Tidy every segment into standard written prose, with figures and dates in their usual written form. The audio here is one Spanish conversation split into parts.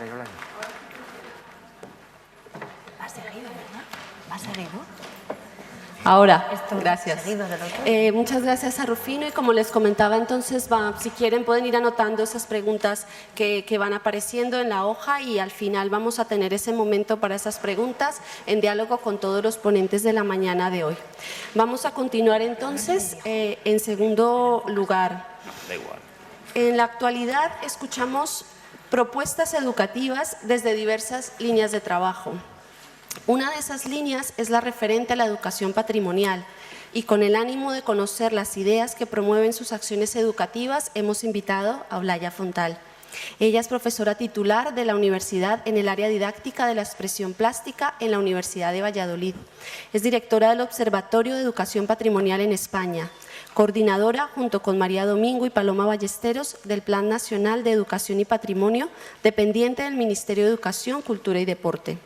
¿Va seguido, verdad? ¿Va seguido? Ahora, gracias. Muchas gracias a Rufino y como les comentaba entonces, si quieren pueden ir anotando esas preguntas que van apareciendo en la hoja y al final vamos a tener ese momento para esas preguntas en diálogo con todos los ponentes de la mañana de hoy. Vamos a continuar entonces en segundo lugar. En la actualidad escuchamos propuestas educativas desde diversas líneas de trabajo. Una de esas líneas es la referente a la educación patrimonial y con el ánimo de conocer las ideas que promueven sus acciones educativas hemos invitado a Olaya Fontal. Ella es profesora titular de la universidad en el área didáctica de la expresión plástica en la Universidad de Valladolid. Es directora del Observatorio de Educación Patrimonial en España, coordinadora junto con María Domingo y Paloma Ballesteros del Plan Nacional de Educación y Patrimonio, dependiente del Ministerio de Educación, Cultura y Deporte.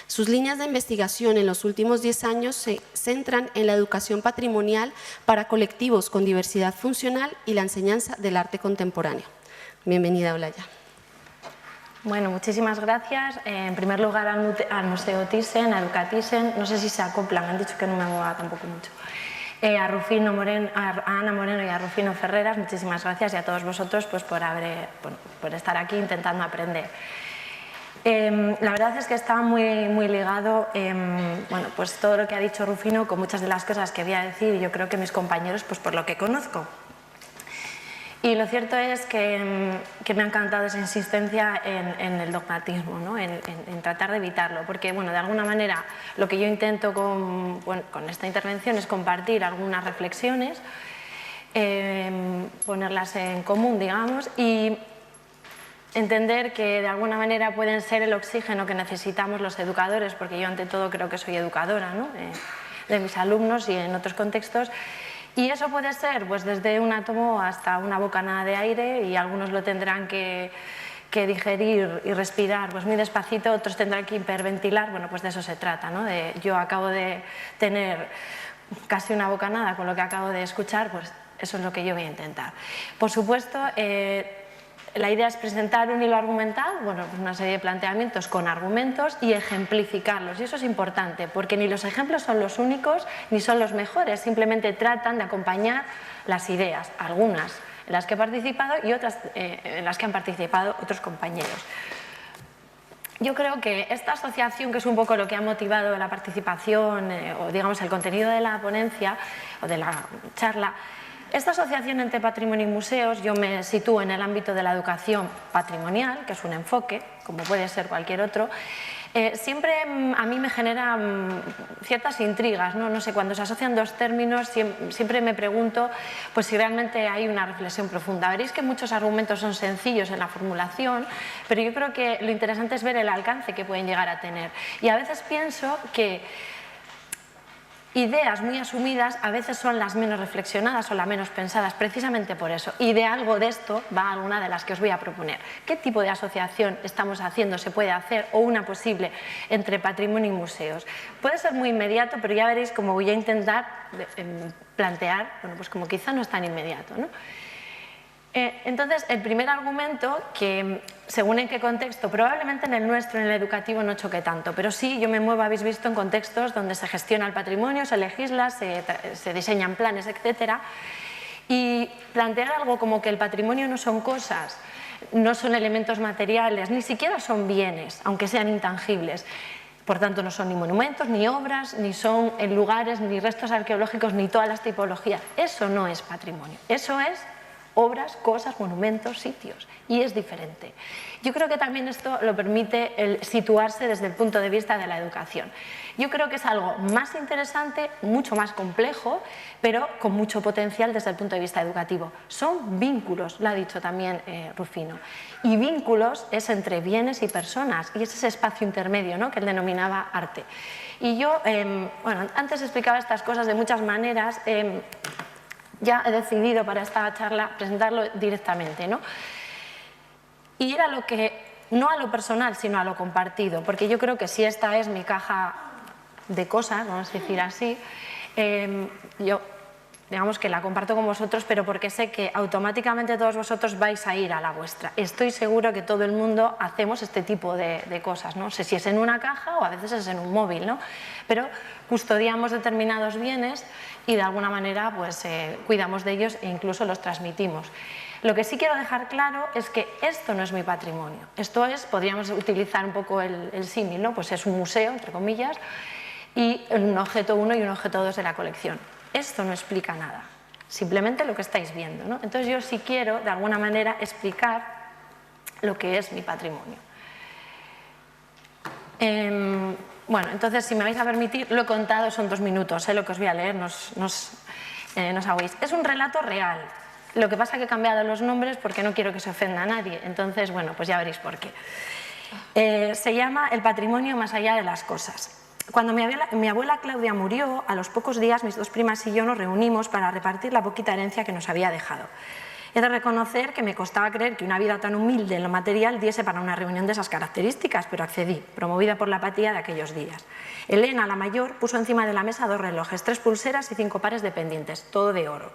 Sus líneas de investigación en los últimos 10 años se centran en la educación patrimonial para colectivos con diversidad funcional y la enseñanza del arte contemporáneo. Bienvenida, Olaya. Bueno, muchísimas gracias. En primer lugar al Museo Thyssen, a Educathyssen, no sé si se acoplan, me han dicho que no me mueva tampoco mucho. A Ana Moreno y a Rufino Ferreras, muchísimas gracias y a todos vosotros pues, por estar aquí intentando aprender. La verdad es que está muy ligado pues todo lo que ha dicho Rufino con muchas de las cosas que voy a decir y yo creo que mis compañeros pues por lo que conozco. Y lo cierto es que me ha encantado esa insistencia en el dogmatismo, ¿no? en tratar de evitarlo, porque bueno, de alguna manera lo que yo intento con esta intervención es compartir algunas reflexiones, ponerlas en común, digamos, y entender que de alguna manera pueden ser el oxígeno que necesitamos los educadores, porque yo ante todo creo que soy educadora, ¿no? de mis alumnos y en otros contextos, y eso puede ser pues, desde un átomo hasta una bocanada de aire y algunos lo tendrán que digerir y respirar pues muy despacito, otros tendrán que hiperventilar, bueno pues de eso se trata, ¿no? Yo acabo de tener casi una bocanada con lo que acabo de escuchar, pues eso es lo que yo voy a intentar. Por supuesto, la idea es presentar un hilo argumental, bueno, pues una serie de planteamientos con argumentos y ejemplificarlos. Y eso es importante, porque ni los ejemplos son los únicos ni son los mejores, simplemente tratan de acompañar las ideas, algunas en las que he participado y otras en las que han participado otros compañeros. Yo creo que esta asociación, que es un poco lo que ha motivado la participación o digamos el contenido de la ponencia o de la charla, esta asociación entre patrimonio y museos, yo me sitúo en el ámbito de la educación patrimonial, que es un enfoque, como puede ser cualquier otro, siempre a mí me genera ciertas intrigas, ¿no? No sé, cuando se asocian dos términos siempre me pregunto pues, si realmente hay una reflexión profunda. Veréis que muchos argumentos son sencillos en la formulación, pero yo creo que lo interesante es ver el alcance que pueden llegar a tener. Y a veces pienso que ideas muy asumidas a veces son las menos reflexionadas o las menos pensadas, precisamente por eso. Y de algo de esto va alguna de las que os voy a proponer. ¿Qué tipo de asociación estamos haciendo, se puede hacer o una posible entre patrimonio y museos? Puede ser muy inmediato, pero ya veréis cómo voy a intentar plantear, bueno, pues como quizá no es tan inmediato, ¿no? Entonces, el primer argumento, que según en qué contexto, probablemente en el nuestro, en el educativo, no choque tanto, pero sí yo me muevo, habéis visto, en contextos donde se gestiona el patrimonio, se legisla, se diseñan planes, etc. Y plantear algo como que el patrimonio no son cosas, no son elementos materiales, ni siquiera son bienes, aunque sean intangibles. Por tanto, no son ni monumentos, ni obras, ni son lugares, ni restos arqueológicos, ni todas las tipologías. Eso no es patrimonio, eso es obras, cosas, monumentos, sitios, y es diferente. Yo creo que también esto lo permite el situarse desde el punto de vista de la educación. Yo creo que es algo más interesante, mucho más complejo, pero con mucho potencial desde el punto de vista educativo. Son vínculos, lo ha dicho también Rufino, y vínculos es entre bienes y personas, y es ese espacio intermedio, ¿no?, que él denominaba arte. Y yo, bueno, antes explicaba estas cosas de muchas maneras, ya he decidido para esta charla presentarlo directamente, ¿no? Y ir a lo que, no a lo personal, sino a lo compartido, porque yo creo que si esta es mi caja de cosas, vamos a decir así, yo digamos que la comparto con vosotros, pero porque sé que automáticamente todos vosotros vais a ir a la vuestra. Estoy seguro que todo el mundo hacemos este tipo de cosas, no sé si es en una caja o a veces es en un móvil, ¿no? Pero custodiamos determinados bienes y de alguna manera pues cuidamos de ellos e incluso los transmitimos. Lo que sí quiero dejar claro es que esto no es mi patrimonio. Esto es, podríamos utilizar un poco el símil, ¿no? Pues es un museo, entre comillas, y un objeto 1 y un objeto 2 de la colección. Esto no explica nada, simplemente lo que estáis viendo, ¿no? Entonces yo sí quiero, de alguna manera, explicar lo que es mi patrimonio. Bueno, entonces, si me vais a permitir, lo he contado, son 2 minutos, lo que os voy a leer, no os agüéis. Es un relato real, lo que pasa es que he cambiado los nombres porque no quiero que se ofenda a nadie, entonces, bueno, pues ya veréis por qué. Se llama El patrimonio más allá de las cosas. Cuando mi abuela Claudia murió, a los pocos días mis 2 primas y yo nos reunimos para repartir la poquita herencia que nos había dejado. He de reconocer que me costaba creer que una vida tan humilde en lo material diese para una reunión de esas características, pero accedí, promovida por la apatía de aquellos días. Elena, la mayor, puso encima de la mesa 2 relojes, 3 pulseras y 5 pares de pendientes, todo de oro.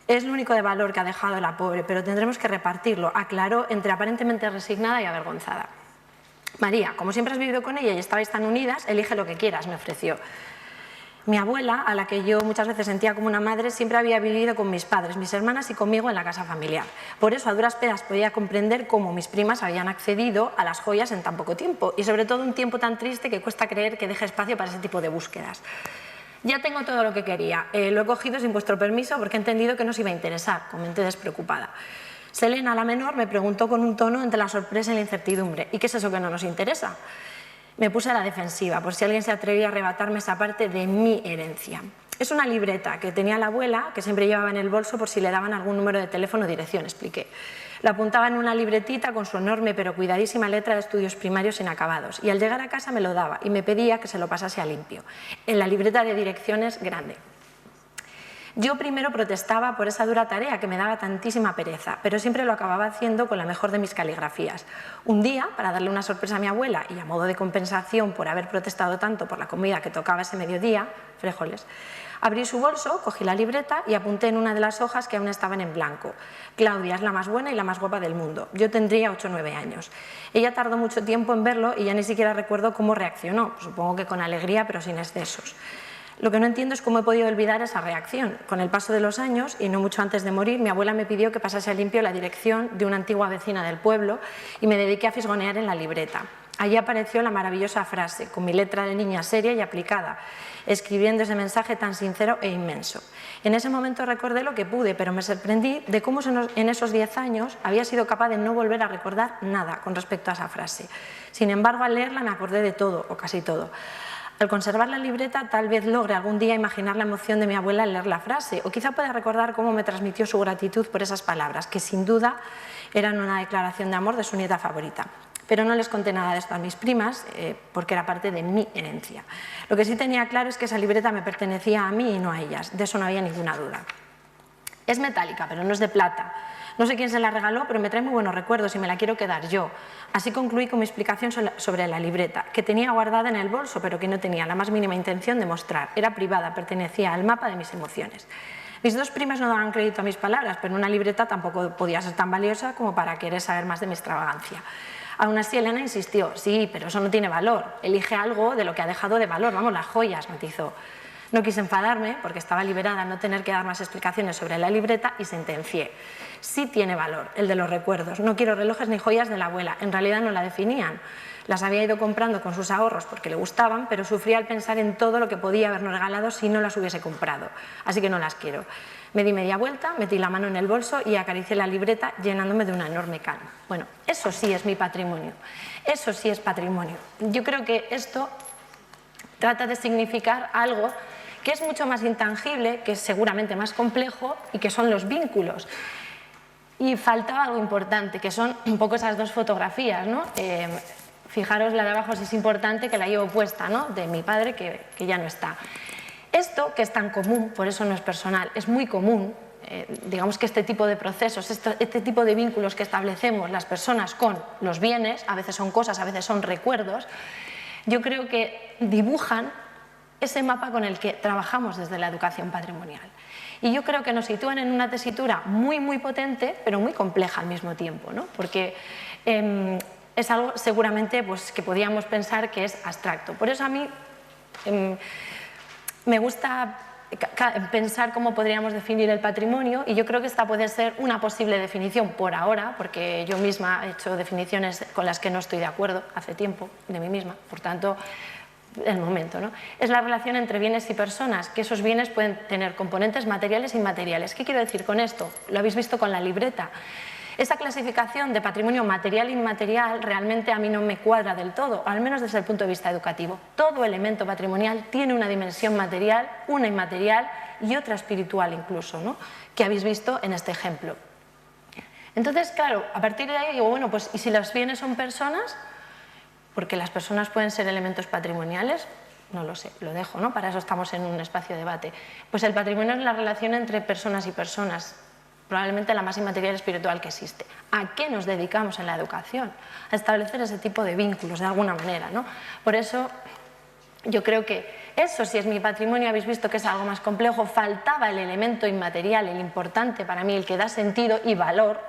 Es lo único de valor que ha dejado la pobre, pero tendremos que repartirlo, aclaró entre aparentemente resignada y avergonzada. María, como siempre has vivido con ella y estabais tan unidas, elige lo que quieras, me ofreció. Mi abuela, a la que yo muchas veces sentía como una madre, siempre había vivido con mis padres, mis hermanas y conmigo en la casa familiar. Por eso a duras penas podía comprender cómo mis primas habían accedido a las joyas en tan poco tiempo y sobre todo un tiempo tan triste que cuesta creer que deje espacio para ese tipo de búsquedas. Ya tengo todo lo que quería, lo he cogido sin vuestro permiso porque he entendido que no os iba a interesar, comenté despreocupada. Selena, la menor, me preguntó con un tono entre la sorpresa y la incertidumbre. ¿Y qué es eso que no nos interesa? Me puse a la defensiva, por si alguien se atrevía a arrebatarme esa parte de mi herencia. Es una libreta que tenía la abuela, que siempre llevaba en el bolso por si le daban algún número de teléfono o dirección, expliqué. La apuntaba en una libretita con su enorme pero cuidadísima letra de estudios primarios inacabados y al llegar a casa me lo daba y me pedía que se lo pasase a limpio. En la libreta de direcciones grande. Yo primero protestaba por esa dura tarea que me daba tantísima pereza, pero siempre lo acababa haciendo con la mejor de mis caligrafías. Un día, para darle una sorpresa a mi abuela y a modo de compensación por haber protestado tanto por la comida que tocaba ese mediodía, frijoles, abrí su bolso, cogí la libreta y apunté en una de las hojas que aún estaban en blanco. Claudia es la más buena y la más guapa del mundo. Yo tendría 8 o 9 años. Ella tardó mucho tiempo en verlo y ya ni siquiera recuerdo cómo reaccionó, supongo que con alegría pero sin excesos. Lo que no entiendo es cómo he podido olvidar esa reacción. Con el paso de los años, y no mucho antes de morir, mi abuela me pidió que pasase a limpio la dirección de una antigua vecina del pueblo y me dediqué a fisgonear en la libreta. Allí apareció la maravillosa frase, con mi letra de niña seria y aplicada, escribiendo ese mensaje tan sincero e inmenso. En ese momento recordé lo que pude, pero me sorprendí de cómo en esos 10 años había sido capaz de no volver a recordar nada con respecto a esa frase. Sin embargo, al leerla me acordé de todo, o casi todo. Al conservar la libreta, tal vez logre algún día imaginar la emoción de mi abuela al leer la frase, o quizá pueda recordar cómo me transmitió su gratitud por esas palabras, que sin duda eran una declaración de amor de su nieta favorita. Pero no les conté nada de esto a mis primas, porque era parte de mi herencia. Lo que sí tenía claro es que esa libreta me pertenecía a mí y no a ellas, de eso no había ninguna duda. Es metálica, pero no es de plata. No sé quién se la regaló, pero me trae muy buenos recuerdos y me la quiero quedar yo. Así concluí con mi explicación sobre la libreta, que tenía guardada en el bolso, pero que no tenía la más mínima intención de mostrar. Era privada, pertenecía al mapa de mis emociones. Mis 2 primas no daban crédito a mis palabras, pero una libreta tampoco podía ser tan valiosa como para querer saber más de mi extravagancia. Aún así, Elena insistió, sí, pero eso no tiene valor. Elige algo de lo que ha dejado de valor, vamos, las joyas, matizó. No quise enfadarme, porque estaba liberada a no tener que dar más explicaciones sobre la libreta y sentencié. Sí tiene valor, el de los recuerdos. No quiero relojes ni joyas de la abuela, en realidad no la definían. Las había ido comprando con sus ahorros porque le gustaban, pero sufría al pensar en todo lo que podía habernos regalado si no las hubiese comprado. Así que no las quiero. Me di media vuelta, metí la mano en el bolso y acaricié la libreta llenándome de una enorme calma. Bueno, eso sí es mi patrimonio. Eso sí es patrimonio. Yo creo que esto trata de significar algo que es mucho más intangible, que es seguramente más complejo y que son los vínculos. Y faltaba algo importante, que son un poco esas 2 fotografías, ¿no? Fijaros la de abajo si es importante, que la llevo puesta, ¿no? De mi padre, que ya no está. Esto, que es tan común, por eso no es personal, es muy común, digamos que este tipo de procesos, este tipo de vínculos que establecemos las personas con los bienes, a veces son cosas, a veces son recuerdos, yo creo que dibujan ese mapa con el que trabajamos desde la educación patrimonial. Y yo creo que nos sitúan en una tesitura muy, muy potente, pero muy compleja al mismo tiempo, ¿no? Porque es algo seguramente pues, que podríamos pensar que es abstracto. Por eso a mí me gusta pensar cómo podríamos definir el patrimonio, y yo creo que esta puede ser una posible definición por ahora, porque yo misma he hecho definiciones con las que no estoy de acuerdo hace tiempo de mí misma, por tanto, el momento, ¿no? Es la relación entre bienes y personas, que esos bienes pueden tener componentes materiales e inmateriales. ¿Qué quiero decir con esto? Lo habéis visto con la libreta. Esa clasificación de patrimonio material e inmaterial realmente a mí no me cuadra del todo, al menos desde el punto de vista educativo. Todo elemento patrimonial tiene una dimensión material, una inmaterial y otra espiritual incluso, ¿no? Que habéis visto en este ejemplo. Entonces, claro, a partir de ahí digo, bueno, pues ¿y si los bienes son personas? Porque las personas pueden ser elementos patrimoniales, no lo sé, lo dejo, ¿no? Para eso estamos en un espacio de debate. Pues el patrimonio es la relación entre personas y personas, probablemente la más inmaterial y espiritual que existe. ¿A qué nos dedicamos en la educación? A establecer ese tipo de vínculos de alguna manera, ¿no? Por eso yo creo que eso, si es mi patrimonio, habéis visto que es algo más complejo, faltaba el elemento inmaterial, el importante para mí, el que da sentido y valor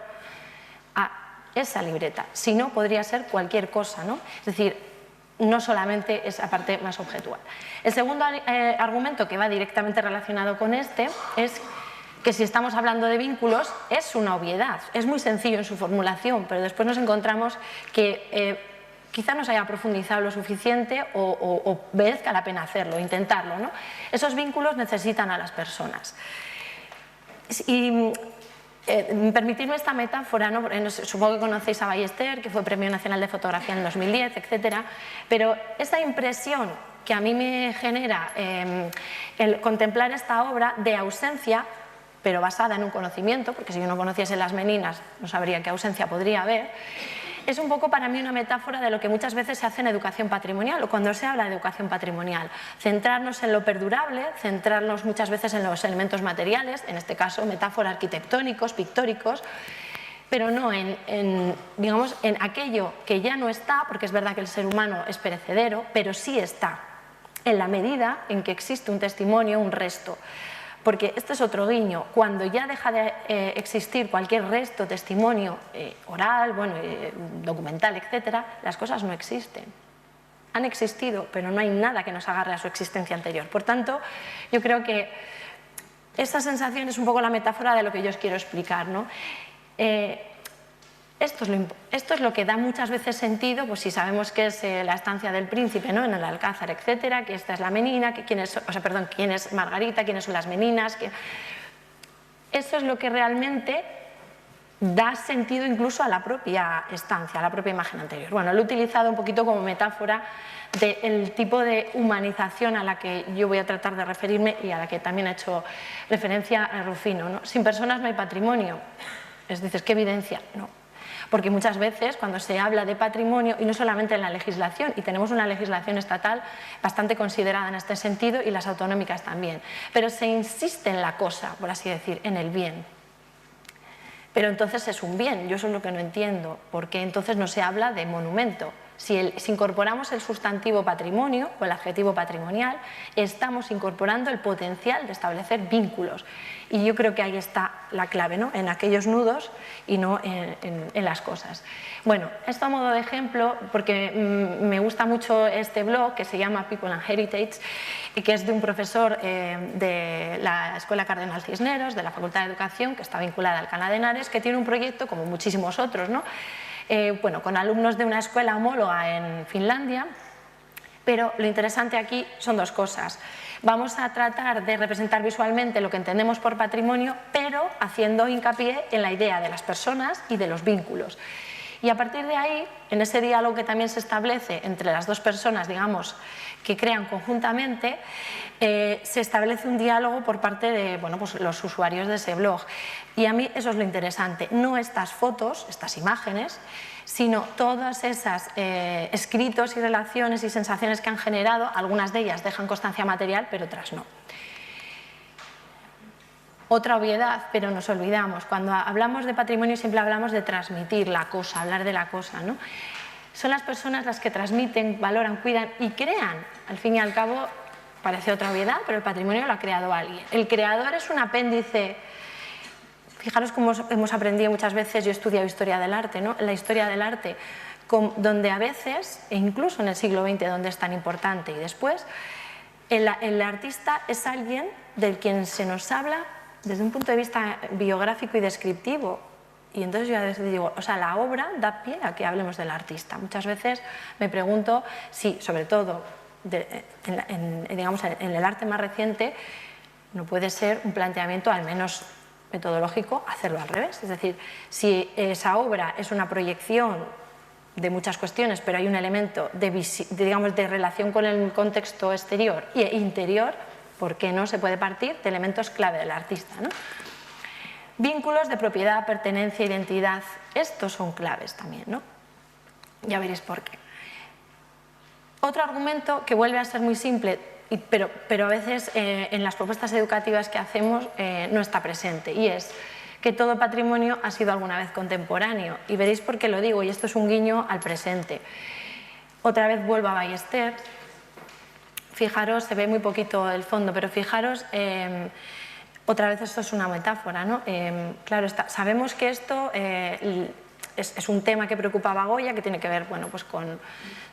a esa libreta. Si no, podría ser cualquier cosa, ¿no? Es decir, no solamente esa parte más objetual. El segundo argumento, que va directamente relacionado con este, es que si estamos hablando de vínculos es una obviedad, es muy sencillo en su formulación, pero después nos encontramos que quizá no se haya profundizado lo suficiente o merezca la pena hacerlo, intentarlo, ¿no? Esos vínculos necesitan a las personas. Y permitirme esta metáfora, ¿no? Supongo que conocéis a Ballester, que fue Premio Nacional de Fotografía en el 2010, etcétera, pero esa impresión que a mí me genera el contemplar esta obra de ausencia, pero basada en un conocimiento, porque si yo no conociese las meninas no sabría qué ausencia podría haber, es un poco para mí una metáfora de lo que muchas veces se hace en educación patrimonial o cuando se habla de educación patrimonial. Centrarnos en lo perdurable, centrarnos muchas veces en los elementos materiales, en este caso metáforas arquitectónicos, pictóricos, pero no digamos, en aquello que ya no está, porque es verdad que el ser humano es perecedero, pero sí está, en la medida en que existe un testimonio, un resto. Porque este es otro guiño, cuando ya deja de existir cualquier resto, testimonio oral, bueno, documental, etcétera, las cosas no existen. Han existido, pero no hay nada que nos agarre a su existencia anterior. Por tanto, yo creo que esta sensación es un poco la metáfora de lo que yo os quiero explicar, ¿no? Esto es lo que da muchas veces sentido, pues si sabemos que es la estancia del príncipe, ¿no? En el Alcázar, etcétera, que esta es la menina, quién es Margarita, quiénes son las meninas. Eso es lo que realmente da sentido incluso a la propia estancia, a la propia imagen anterior. Bueno, lo he utilizado un poquito como metáfora del tipo de humanización a la que yo voy a tratar de referirme y a la que también ha hecho referencia a Rufino, ¿no? Sin personas no hay patrimonio. Es decir, ¿qué evidencia? No. Porque muchas veces cuando se habla de patrimonio, y no solamente en la legislación, y tenemos una legislación estatal bastante considerada en este sentido y las autonómicas también, pero se insiste en la cosa, por así decir, en el bien. Pero entonces es un bien, yo eso es lo que no entiendo, porque entonces no se habla de monumento. Si incorporamos el sustantivo patrimonio o el adjetivo patrimonial, estamos incorporando el potencial de establecer vínculos. Y yo creo que ahí está la clave, ¿no? En aquellos nudos y no en las cosas. Bueno, esto a modo de ejemplo, porque me gusta mucho este blog que se llama People and Heritage, y que es de un profesor de la Escuela Cardenal Cisneros, de la Facultad de Educación, que está vinculada al Alcalá de Henares, que tiene un proyecto, como muchísimos otros, ¿no? Bueno, con alumnos de una escuela homóloga en Finlandia, pero lo interesante aquí son dos cosas. Vamos a tratar de representar visualmente lo que entendemos por patrimonio, pero haciendo hincapié en la idea de las personas y de los vínculos. Y a partir de ahí, en ese diálogo que también se establece entre las dos personas, digamos, que crean conjuntamente, se establece un diálogo por parte de pues los usuarios de ese blog. Y a mí eso es lo interesante, no estas fotos, estas imágenes, sino todas esas escritos y relaciones y sensaciones que han generado. Algunas de ellas dejan constancia material, pero otras no. Otra obviedad, pero nos olvidamos, cuando hablamos de patrimonio siempre hablamos de transmitir la cosa, hablar de la cosa, ¿no? Son las personas las que transmiten, valoran, cuidan y crean, al fin y al cabo, parece otra obviedad, pero el patrimonio lo ha creado alguien. El creador es un apéndice. Fijaros cómo hemos aprendido muchas veces, yo he estudiado historia del arte, ¿no? La historia del arte, donde a veces, e incluso en el siglo XX, donde es tan importante y después, el artista es alguien del quien se nos habla desde un punto de vista biográfico y descriptivo. Y entonces yo a veces digo, o sea, la obra da pie a que hablemos del artista. Muchas veces me pregunto si, sobre todo, digamos, en el arte más reciente, no puede ser un planteamiento al menos metodológico hacerlo al revés. Es decir, si esa obra es una proyección de muchas cuestiones, pero hay un elemento de relación con el contexto exterior e interior, ¿por qué no se puede partir de elementos clave del artista, ¿no? Vínculos de propiedad, pertenencia, identidad, estos son claves también, ¿no? Ya veréis por qué. Otro argumento que vuelve a ser muy simple, pero a veces en las propuestas educativas que hacemos no está presente, y es que todo patrimonio ha sido alguna vez contemporáneo. Y veréis por qué lo digo, y esto es un guiño al presente. Otra vez vuelvo a Ballester. Fijaros, se ve muy poquito el fondo, pero fijaros, otra vez esto es una metáfora, ¿no? Claro, sabemos que esto es un tema que preocupaba a Goya, que tiene que ver, bueno, pues con,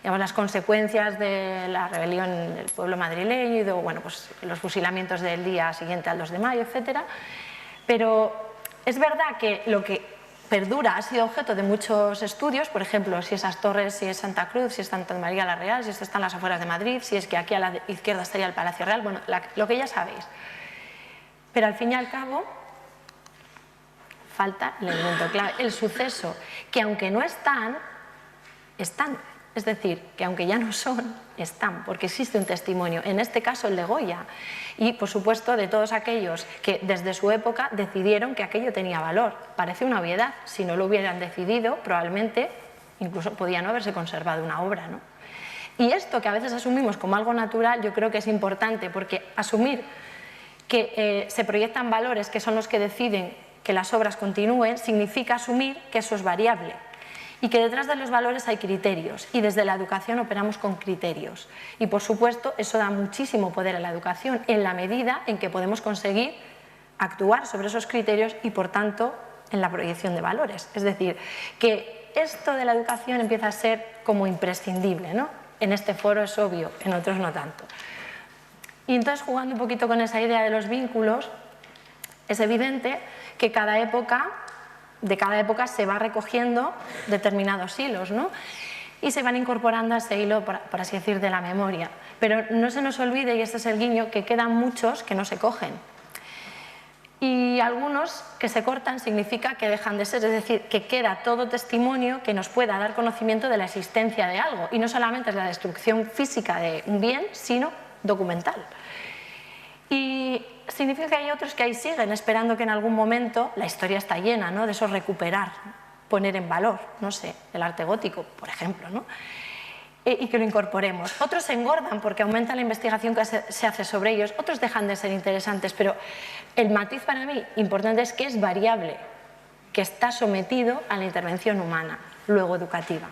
digamos, las consecuencias de la rebelión del pueblo madrileño y bueno, pues los fusilamientos del día siguiente al 2 de mayo, etc. Pero es verdad que lo que perdura ha sido objeto de muchos estudios, por ejemplo, si esas torres, si es Santa Cruz, si es Santa María la Real, si esto está en las afueras de Madrid, si es que aquí a la izquierda estaría el Palacio Real, bueno, lo que ya sabéis. Pero al fin y al cabo falta el elemento clave, el suceso, que aunque no están, están. Es decir, que aunque ya no son, están, porque existe un testimonio, en este caso el de Goya, y por supuesto de todos aquellos que desde su época decidieron que aquello tenía valor. Parece una obviedad, si no lo hubieran decidido, probablemente incluso podía no haberse conservado una obra, ¿no? Y esto que a veces asumimos como algo natural, yo creo que es importante, porque asumir que se proyectan valores que son los que deciden que las obras continúen, significa asumir que eso es variable y que detrás de los valores hay criterios, y desde la educación operamos con criterios. Y por supuesto eso da muchísimo poder a la educación en la medida en que podemos conseguir actuar sobre esos criterios y por tanto en la proyección de valores. Es decir, que esto de la educación empieza a ser como imprescindible, ¿no? En este foro es obvio, en otros no tanto. Y entonces, jugando un poquito con esa idea de los vínculos, es evidente que de cada época se va recogiendo determinados hilos, ¿no? Y se van incorporando a ese hilo, por así decir, de la memoria. Pero no se nos olvide, y este es el guiño, que quedan muchos que no se cogen. Y algunos que se cortan significa que dejan de ser, es decir, que queda todo testimonio que nos pueda dar conocimiento de la existencia de algo. Y no solamente es la destrucción física de un bien, sino documental. Y significa que hay otros que ahí siguen esperando que en algún momento, la historia está llena, ¿no?, de eso, recuperar, poner en valor, no sé, el arte gótico, por ejemplo, ¿no?, y que lo incorporemos. Otros se engordan porque aumenta la investigación que se hace sobre ellos, otros dejan de ser interesantes, pero el matiz para mí importante es que es variable, que está sometido a la intervención humana, luego educativa.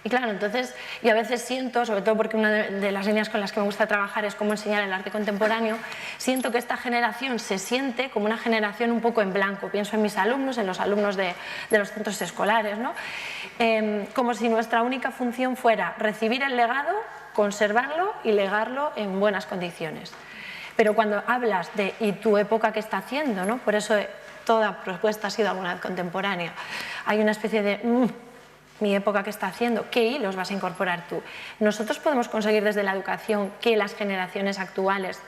Y claro, entonces yo a veces siento, sobre todo porque una de las líneas con las que me gusta trabajar es cómo enseñar el arte contemporáneo, siento que esta generación se siente como una generación un poco en blanco. Pienso en mis alumnos, en los alumnos de los centros escolares, ¿no? Como si nuestra única función fuera recibir el legado, conservarlo y legarlo en buenas condiciones. Pero cuando hablas de ¿y tu época qué está haciendo?, ¿no? Por eso toda propuesta ha sido alguna vez contemporánea. Hay una especie de mi época que está haciendo, ¿qué hilos vas a incorporar tú? Nosotros podemos conseguir desde la educación que las generaciones actuales,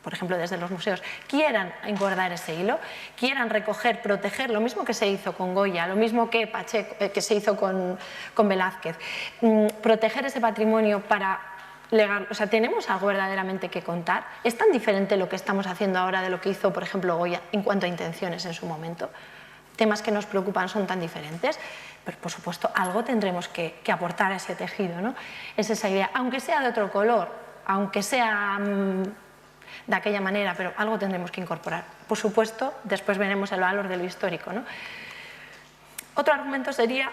por ejemplo desde los museos, quieran engordar ese hilo, quieran recoger, proteger, lo mismo que se hizo con Goya, lo mismo que Pacheco, que se hizo con Velázquez, proteger ese patrimonio para legar. O sea, ¿tenemos algo verdaderamente que contar? ¿Es tan diferente lo que estamos haciendo ahora de lo que hizo, por ejemplo, Goya en cuanto a intenciones en su momento? Temas que nos preocupan son tan diferentes, pero por supuesto algo tendremos que aportar a ese tejido, ¿no? Es esa idea, aunque sea de otro color, aunque sea de aquella manera, pero algo tendremos que incorporar. Por supuesto, después veremos el valor de lo histórico, ¿no? Otro argumento sería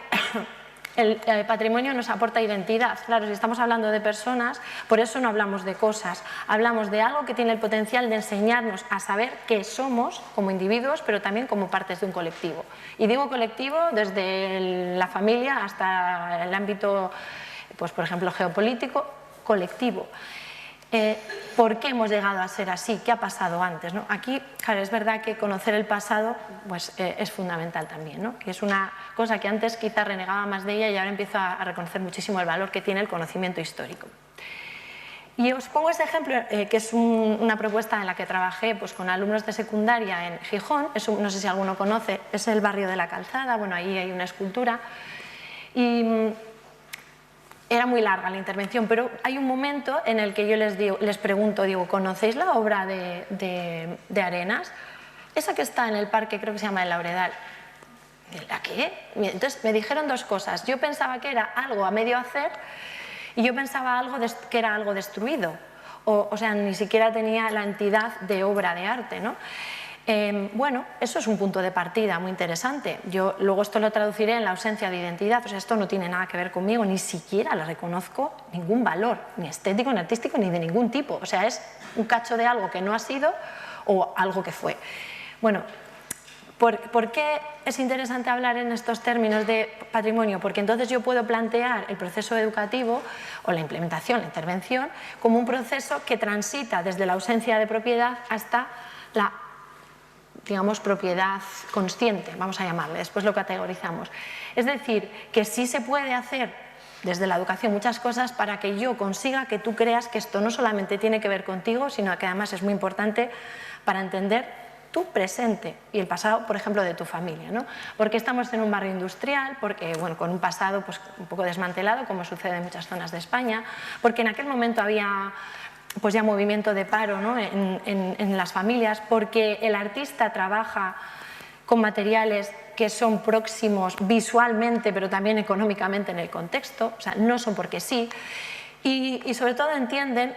el patrimonio nos aporta identidad. Claro, si estamos hablando de personas, por eso no hablamos de cosas, hablamos de algo que tiene el potencial de enseñarnos a saber qué somos como individuos, pero también como partes de un colectivo. Y digo colectivo desde la familia hasta el ámbito, pues por ejemplo, geopolítico, colectivo. ¿Por qué hemos llegado a ser así? ¿Qué ha pasado antes, ¿no? Aquí, claro, es verdad que conocer el pasado pues, es fundamental también, ¿no? Que es una cosa que antes quizá renegaba más de ella y ahora empiezo a reconocer muchísimo el valor que tiene el conocimiento histórico. Y os pongo este ejemplo, que es una propuesta en la que trabajé pues, con alumnos de secundaria en Gijón, no sé si alguno conoce, es el barrio de la Calzada, bueno, ahí hay una escultura, y era muy larga la intervención, pero hay un momento en el que yo les pregunto, digo, ¿conocéis la obra de Arenas? Esa que está en el parque, creo que se llama El Lauredal. ¿La qué? Entonces me dijeron dos cosas. Yo pensaba que era algo a medio hacer y yo pensaba que era algo destruido. O sea, ni siquiera tenía la entidad de obra de arte, ¿no? Bueno, eso es un punto de partida muy interesante. Yo luego esto lo traduciré en la ausencia de identidad, o sea, esto no tiene nada que ver conmigo, ni siquiera le reconozco ningún valor, ni estético, ni artístico, ni de ningún tipo. O sea, es un cacho de algo que no ha sido o algo que fue. Bueno, ¿por qué es interesante hablar en estos términos de patrimonio? Porque entonces yo puedo plantear el proceso educativo o la implementación, la intervención, como un proceso que transita desde la ausencia de propiedad hasta la, digamos, propiedad consciente, vamos a llamarle, después lo categorizamos. Es decir, que sí se puede hacer desde la educación muchas cosas para que yo consiga que tú creas que esto no solamente tiene que ver contigo, sino que además es muy importante para entender tu presente y el pasado, por ejemplo, de tu familia, ¿no? Porque estamos en un barrio industrial, porque, bueno, con un pasado pues, un poco desmantelado, como sucede en muchas zonas de España, porque en aquel momento había pues ya movimiento de paro, ¿no? en las familias, porque el artista trabaja con materiales que son próximos visualmente, pero también económicamente en el contexto, o sea, no son porque sí, y sobre todo entienden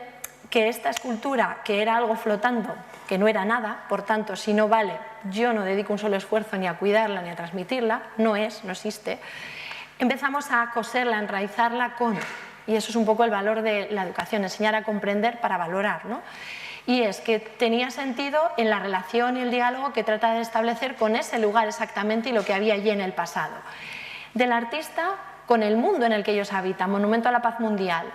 que esta escultura, que era algo flotando, que no era nada, por tanto, si no vale, yo no dedico un solo esfuerzo ni a cuidarla ni a transmitirla, no existe, empezamos a coserla, a enraizarla con... Y eso es un poco el valor de la educación, enseñar a comprender para valorar, ¿no? Y es que tenía sentido en la relación y el diálogo que trata de establecer con ese lugar exactamente y lo que había allí en el pasado. Del artista con el mundo en el que ellos habitan, Monumento a la Paz Mundial.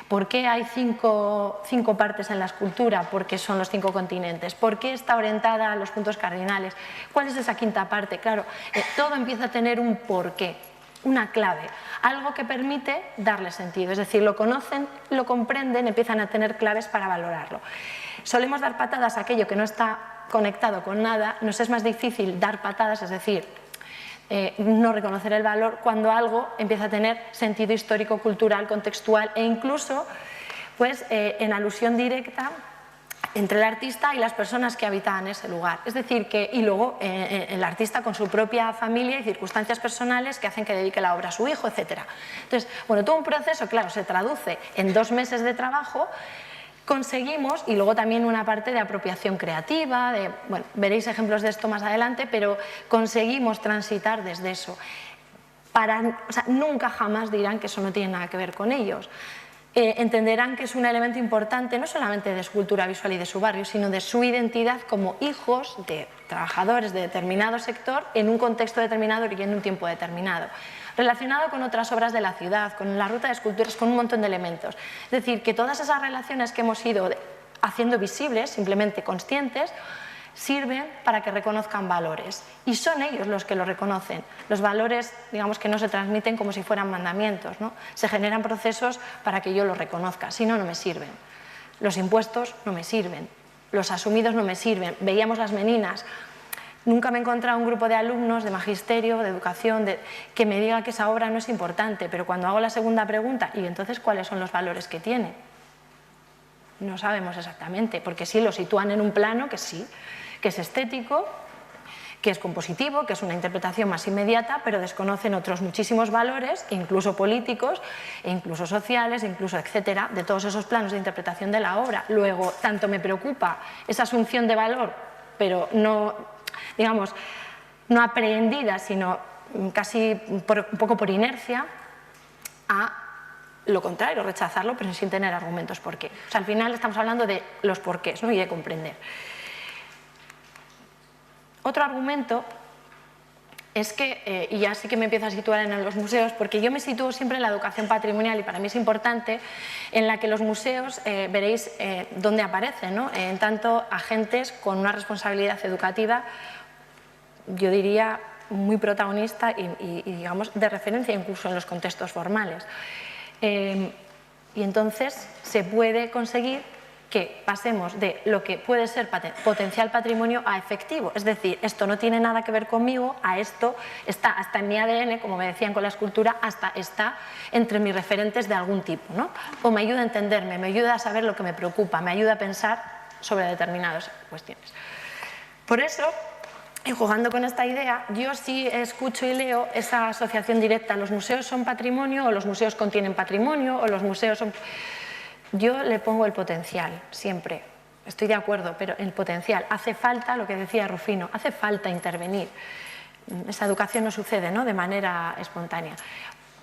¿Por qué hay cinco partes en la escultura? Porque son los 5 continentes. ¿Por qué está orientada a los puntos cardinales? ¿Cuál es esa quinta parte? Claro, todo empieza a tener un porqué, una clave, algo que permite darle sentido, es decir, lo conocen, lo comprenden, empiezan a tener claves para valorarlo. Solemos dar patadas a aquello que no está conectado con nada, nos es más difícil dar patadas, es decir, no reconocer el valor cuando algo empieza a tener sentido histórico, cultural, contextual e incluso pues, en alusión directa entre el artista y las personas que habitaban ese lugar. Es decir, que, y luego el artista con su propia familia y circunstancias personales que hacen que dedique la obra a su hijo, etc. Entonces, bueno, todo un proceso, claro, se traduce en 2 meses de trabajo, conseguimos, y luego también una parte de apropiación creativa, bueno, veréis ejemplos de esto más adelante, pero conseguimos transitar desde eso. O sea, nunca jamás dirán que eso no tiene nada que ver con ellos. Entenderán que es un elemento importante no solamente de su cultura visual y de su barrio, sino de su identidad como hijos de trabajadores de determinado sector en un contexto determinado y en un tiempo determinado, relacionado con otras obras de la ciudad, con la ruta de esculturas, con un montón de elementos. Es decir, que todas esas relaciones que hemos ido haciendo visibles, simplemente conscientes, sirven para que reconozcan valores y son ellos los que lo reconocen. Los valores, digamos, que no se transmiten como si fueran mandamientos, ¿no? Se generan procesos para que yo los reconozca, si no, no me sirven. Los impuestos no me sirven, los asumidos no me sirven. Veíamos las meninas. Nunca me he encontrado un grupo de alumnos de magisterio, de educación, que me diga que esa obra no es importante, pero cuando hago la segunda pregunta, ¿y entonces cuáles son los valores que tiene? No sabemos exactamente, porque sí lo sitúan en un plano que sí, que es estético, que es compositivo, que es una interpretación más inmediata, pero desconocen otros muchísimos valores, incluso políticos, e incluso sociales, incluso etcétera, de todos esos planos de interpretación de la obra. Luego, tanto me preocupa esa asunción de valor, pero no, digamos, no aprehendida, sino casi un poco por inercia, a lo contrario, rechazarlo, pero sin tener argumentos por qué. O sea, al final estamos hablando de los porqués, ¿no? Y de comprender. Otro argumento es que, y ya sí que me empiezo a situar en los museos, porque yo me sitúo siempre en la educación patrimonial y para mí es importante, en la que los museos veréis dónde aparecen, ¿no? En tanto agentes con una responsabilidad educativa, yo diría, muy protagonista y digamos, de referencia incluso en los contextos formales. Y entonces se puede conseguir que pasemos de lo que puede ser potencial patrimonio a efectivo. Es decir, esto no tiene nada que ver conmigo, a esto está hasta en mi ADN, como me decían con la escultura, hasta está entre mis referentes de algún tipo, ¿no? O me ayuda a entenderme, me ayuda a saber lo que me preocupa, me ayuda a pensar sobre determinadas cuestiones. Por eso, y jugando con esta idea, yo sí escucho y leo esa asociación directa. Los museos son patrimonio, o los museos contienen patrimonio, o los museos son... Yo le pongo el potencial, siempre. Estoy de acuerdo, pero el potencial. Hace falta, lo que decía Rufino, hace falta intervenir. Esa educación no sucede, ¿no?, de manera espontánea.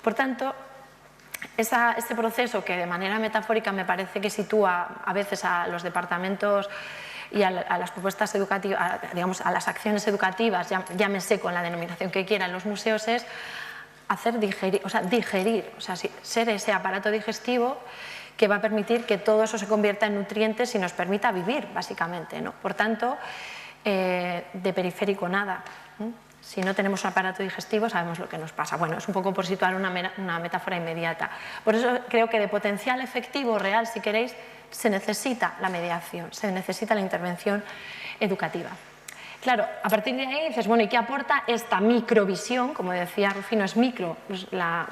Por tanto, este proceso que de manera metafórica me parece que sitúa a veces a los departamentos y a las propuestas educativas, digamos, a las acciones educativas, llámese con la denominación que quieran, los museos, es hacer digerir, ser ese aparato digestivo que va a permitir que todo eso se convierta en nutrientes y nos permita vivir, básicamente, ¿no? Por tanto, de periférico nada. Si no tenemos un aparato digestivo, sabemos lo que nos pasa. Bueno, es un poco por situar una metáfora inmediata. Por eso creo que de potencial efectivo, real, si queréis, se necesita la mediación, se necesita la intervención educativa. Claro, a partir de ahí dices, bueno, ¿y qué aporta esta microvisión? Como decía Rufino, es micro, pues la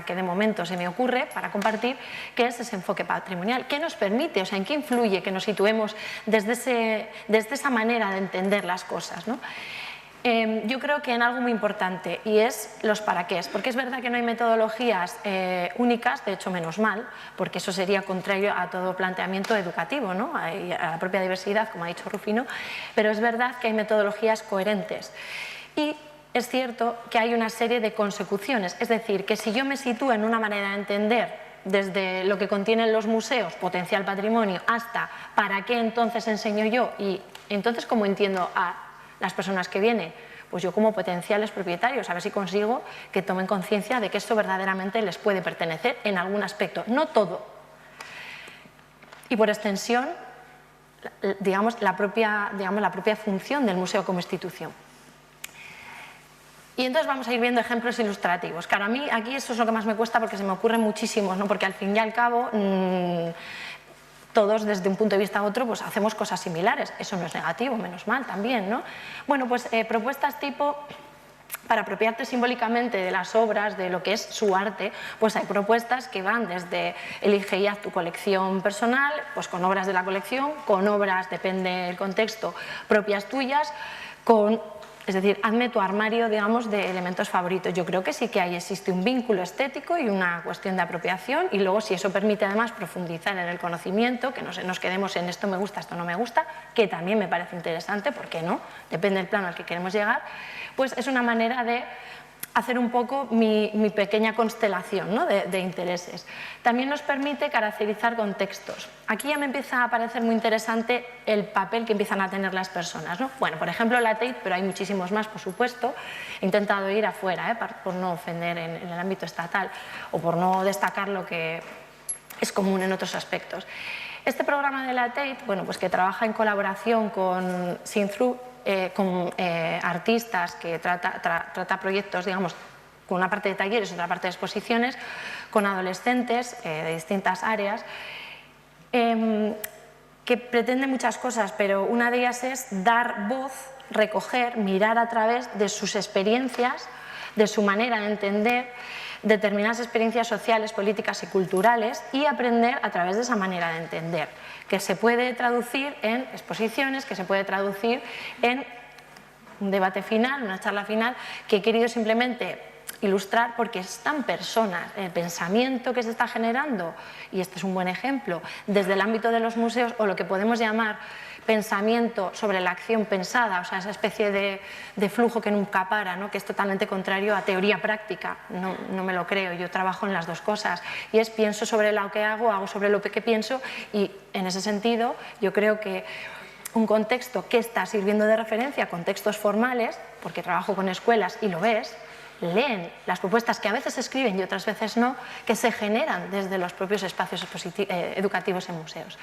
que de momento se me ocurre para compartir, que es ese enfoque patrimonial. ¿Qué nos permite? O sea, ¿en qué influye que nos situemos desde esa manera de entender las cosas, ¿no? Yo creo que en algo muy importante, y es los para qué, porque es verdad que no hay metodologías únicas, de hecho menos mal, porque eso sería contrario a todo planteamiento educativo, ¿no?, a la propia diversidad, como ha dicho Rufino, pero es verdad que hay metodologías coherentes. Y es cierto que hay una serie de consecuciones, es decir, que si yo me sitúo en una manera de entender desde lo que contienen los museos, potencial patrimonio, hasta para qué entonces enseño yo y entonces cómo entiendo a las personas que vienen, pues yo como potenciales propietarios, a ver si consigo que tomen conciencia de que esto verdaderamente les puede pertenecer en algún aspecto, no todo. Y por extensión, digamos, la propia función del museo como institución. Y entonces vamos a ir viendo ejemplos ilustrativos. Claro, a mí aquí eso es lo que más me cuesta porque se me ocurren muchísimos, ¿no? Porque al fin y al cabo todos desde un punto de vista a otro pues hacemos cosas similares, eso no es negativo, menos mal también, ¿no? Bueno, pues propuestas tipo, para apropiarte simbólicamente de las obras, de lo que es su arte, pues hay propuestas que van desde elige y haz tu colección personal, pues con obras de la colección, con obras, depende del contexto, propias tuyas, es decir, hazme tu armario, digamos, de elementos favoritos. Yo creo que sí que existe un vínculo estético y una cuestión de apropiación, y luego si eso permite además profundizar en el conocimiento, que no nos quedemos en esto me gusta, esto no me gusta, que también me parece interesante, ¿por qué no? Depende del plano al que queremos llegar, pues es una manera de hacer un poco mi pequeña constelación, ¿no?, de intereses. También nos permite caracterizar contextos. Aquí ya me empieza a parecer muy interesante el papel que empiezan a tener las personas, ¿no? Bueno, por ejemplo la Tate, pero hay muchísimos más, por supuesto. He intentado ir afuera, por no ofender en el ámbito estatal o por no destacar lo que es común en otros aspectos. Este programa de la Tate, bueno, pues que trabaja en colaboración con Synthrough, con artistas, que trata proyectos, digamos, con una parte de talleres y otra parte de exposiciones, con adolescentes de distintas áreas, que pretende muchas cosas, pero una de ellas es dar voz, recoger, mirar a través de sus experiencias, de su manera de entender determinadas experiencias sociales, políticas y culturales, y aprender a través de esa manera de entender, que se puede traducir en exposiciones, que se puede traducir en un debate final, una charla final, que he querido simplemente ilustrar porque están personas, el pensamiento que se está generando, y este es un buen ejemplo, desde el ámbito de los museos o lo que podemos llamar pensamiento sobre la acción pensada, o sea, esa especie de flujo que nunca para, ¿no? Que es totalmente contrario a teoría práctica. No me lo creo, yo trabajo en las dos cosas, y es pienso sobre lo que hago sobre lo que pienso, y en ese sentido yo creo que un contexto que está sirviendo de referencia, contextos formales, porque trabajo con escuelas y lo ves, leen las propuestas que a veces escriben y otras veces no, que se generan desde los propios espacios educativos en museos.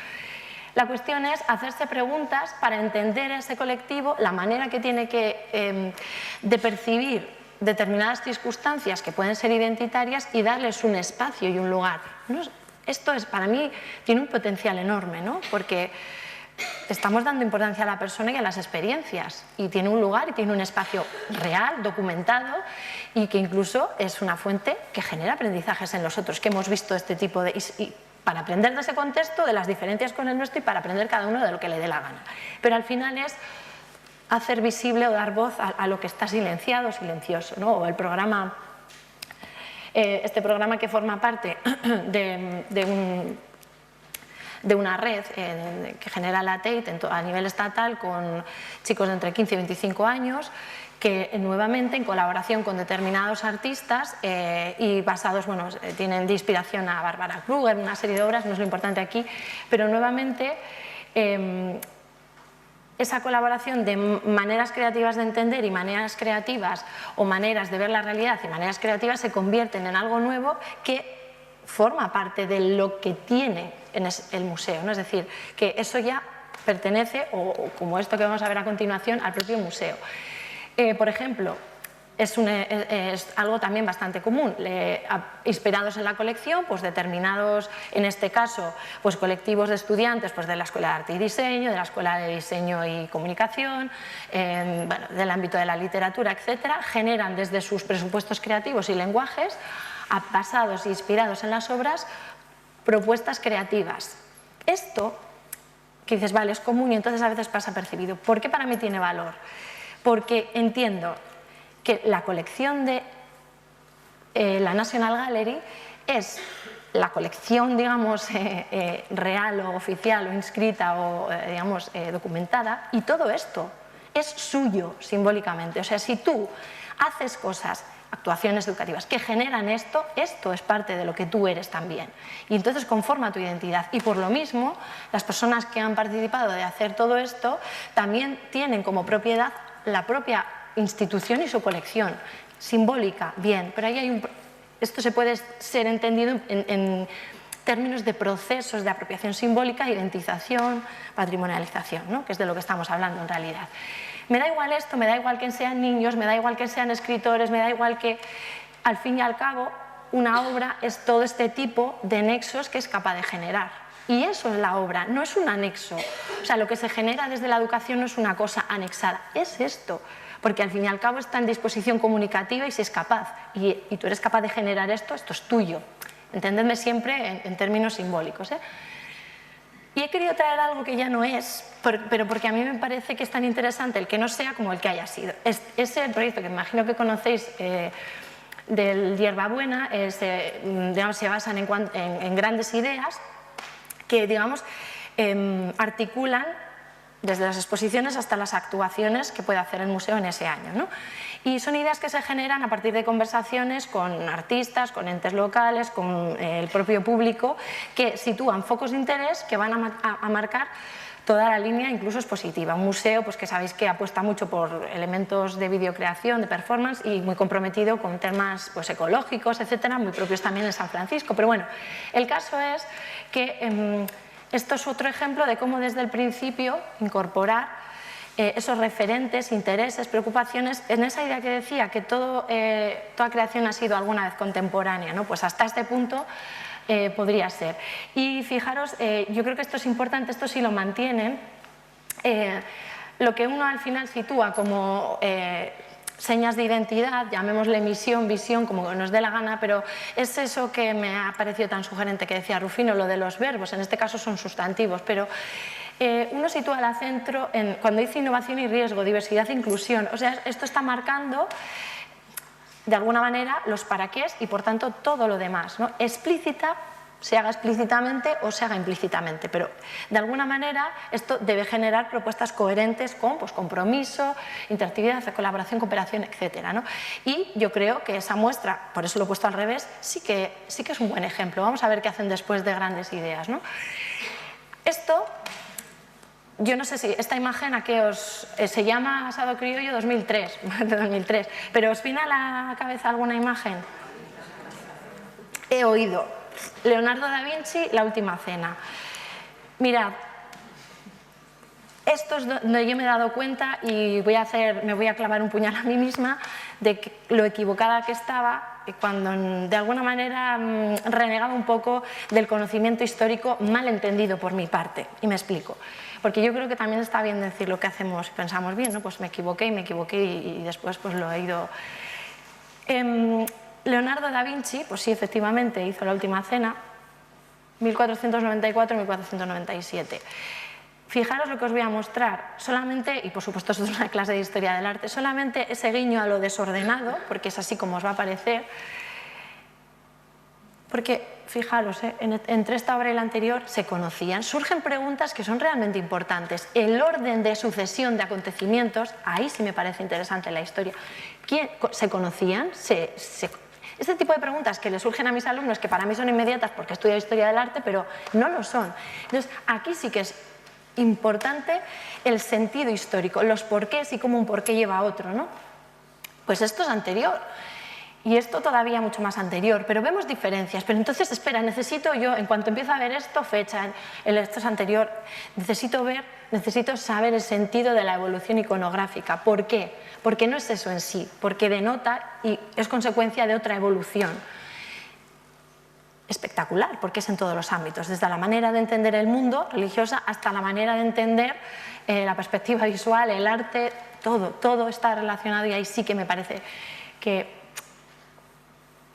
La cuestión es hacerse preguntas para entender a ese colectivo, la manera que tiene de percibir determinadas circunstancias que pueden ser identitarias y darles un espacio y un lugar. Esto para mí tiene un potencial enorme, ¿no? Porque estamos dando importancia a la persona y a las experiencias, y tiene un lugar y tiene un espacio real, documentado, y que incluso es una fuente que genera aprendizajes en los otros, que hemos visto este tipo de... Y para aprender de ese contexto, de las diferencias con el nuestro, y para aprender cada uno de lo que le dé la gana. Pero al final es hacer visible o dar voz a lo que está silenciado o silencioso, ¿no? O el programa, este programa que forma parte de una red que genera la Tate a nivel estatal con chicos de entre 15 y 25 años, que nuevamente en colaboración con determinados artistas y basados, bueno, tienen de inspiración a Barbara Kruger, una serie de obras, no es lo importante aquí, pero nuevamente esa colaboración de maneras creativas de entender y maneras creativas, o maneras de ver la realidad y maneras creativas, se convierten en algo nuevo que forma parte de lo que tiene en el museo, ¿no? Es decir, que eso ya pertenece, o como esto que vamos a ver a continuación, al propio museo. Por ejemplo, es algo también bastante común, inspirados en la colección, pues determinados, en este caso, pues colectivos de estudiantes, pues de la Escuela de Arte y Diseño, de la Escuela de Diseño y Comunicación, bueno, del ámbito de la literatura, etcétera, generan desde sus presupuestos creativos y lenguajes, basados e inspirados en las obras, propuestas creativas. Esto, que dices, vale, es común y entonces a veces pasa percibido. ¿Por qué para mí tiene valor? Porque entiendo que la colección de la National Gallery es la colección, digamos, real o oficial o inscrita o, digamos, documentada, y todo esto es suyo simbólicamente. O sea, si tú haces cosas, actuaciones educativas que generan esto es parte de lo que tú eres también, y entonces conforma tu identidad. Y por lo mismo, las personas que han participado de hacer todo esto también tienen como propiedad la propia institución y su colección simbólica, bien, pero ahí esto se puede ser entendido en términos de procesos de apropiación simbólica, identización, patrimonialización, ¿no? Que es de lo que estamos hablando en realidad. Me da igual esto, me da igual que sean niños, me da igual que sean escritores, me da igual que, al fin y al cabo, una obra es todo este tipo de nexos que es capaz de generar. Y eso es la obra, no es un anexo. O sea, lo que se genera desde la educación no es una cosa anexada, es esto. Porque al fin y al cabo está en disposición comunicativa, y si es capaz, y tú eres capaz de generar esto, esto es tuyo. Entendedme siempre en términos simbólicos, ¿eh? Y he querido traer algo que ya no es, pero porque a mí me parece que es tan interesante el que no sea como el que haya sido. Ese proyecto que imagino que conocéis del Hierbabuena, digamos, se basan en grandes ideas que, digamos, articulan desde las exposiciones hasta las actuaciones que puede hacer el museo en ese año, ¿no? Y son ideas que se generan a partir de conversaciones con artistas, con entes locales, con el propio público, que sitúan focos de interés que van a marcar toda la línea, incluso expositiva. Un museo, pues, que sabéis que apuesta mucho por elementos de videocreación, de performance, y muy comprometido con temas, pues, ecológicos, etcétera, muy propios también en San Francisco. Pero bueno, el caso es que esto es otro ejemplo de cómo desde el principio incorporar esos referentes, intereses, preocupaciones, en esa idea que decía que toda creación ha sido alguna vez contemporánea, ¿no? Pues hasta este punto podría ser. Y fijaros, yo creo que esto es importante, esto sí lo mantienen, lo que uno al final sitúa como señas de identidad, llamémosle misión, visión, como nos dé la gana, pero es eso que me ha parecido tan sugerente que decía Rufino, lo de los verbos, en este caso son sustantivos, pero uno sitúa el acento cuando dice innovación y riesgo, diversidad e inclusión. O sea, esto está marcando de alguna manera los para qués y por tanto todo lo demás, ¿no? Explícita se haga explícitamente o se haga implícitamente, pero de alguna manera esto debe generar propuestas coherentes con pues, compromiso, interactividad, colaboración, cooperación, etcétera, ¿no? Y yo creo que esa muestra, por eso lo he puesto al revés, sí que es un buen ejemplo. Vamos a ver qué hacen después de grandes ideas, ¿no? Esto, yo no sé si esta imagen a qué os... se llama Asado Criollo 2003, de 2003, pero ¿os viene a la cabeza alguna imagen? He oído. Leonardo da Vinci, La última cena. Mirad, esto es donde yo me he dado cuenta y me voy a clavar un puñal a mí misma de lo equivocada que estaba cuando de alguna manera renegaba un poco del conocimiento histórico mal entendido por mi parte. Y me explico. Porque yo creo que también está bien decir lo que hacemos y pensamos bien, ¿no? Pues me equivoqué y después pues lo he ido... Leonardo da Vinci, pues sí, efectivamente, hizo La última cena, 1494-1497. Fijaros lo que os voy a mostrar, solamente, y por supuesto esto es una clase de historia del arte, solamente ese guiño a lo desordenado, porque es así como os va a parecer, porque fijaros, entre esta obra y la anterior se conocían, surgen preguntas que son realmente importantes. El orden de sucesión de acontecimientos, ahí sí me parece interesante la historia. ¿Se conocían? Este tipo de preguntas que le surgen a mis alumnos, que para mí son inmediatas porque estudio historia del arte, pero no lo son. Entonces, aquí sí que es importante el sentido histórico, los porqués y cómo un porqué lleva a otro, ¿no? Pues esto es anterior. Y esto todavía mucho más anterior, pero vemos diferencias. Pero entonces, espera, necesito yo, en cuanto empiezo a ver esto, fecha, esto es anterior, necesito saber el sentido de la evolución iconográfica. ¿Por qué? Porque no es eso en sí, porque denota y es consecuencia de otra evolución espectacular, porque es en todos los ámbitos, desde la manera de entender el mundo religiosa hasta la manera de entender la perspectiva visual, el arte, todo está relacionado y ahí sí que me parece que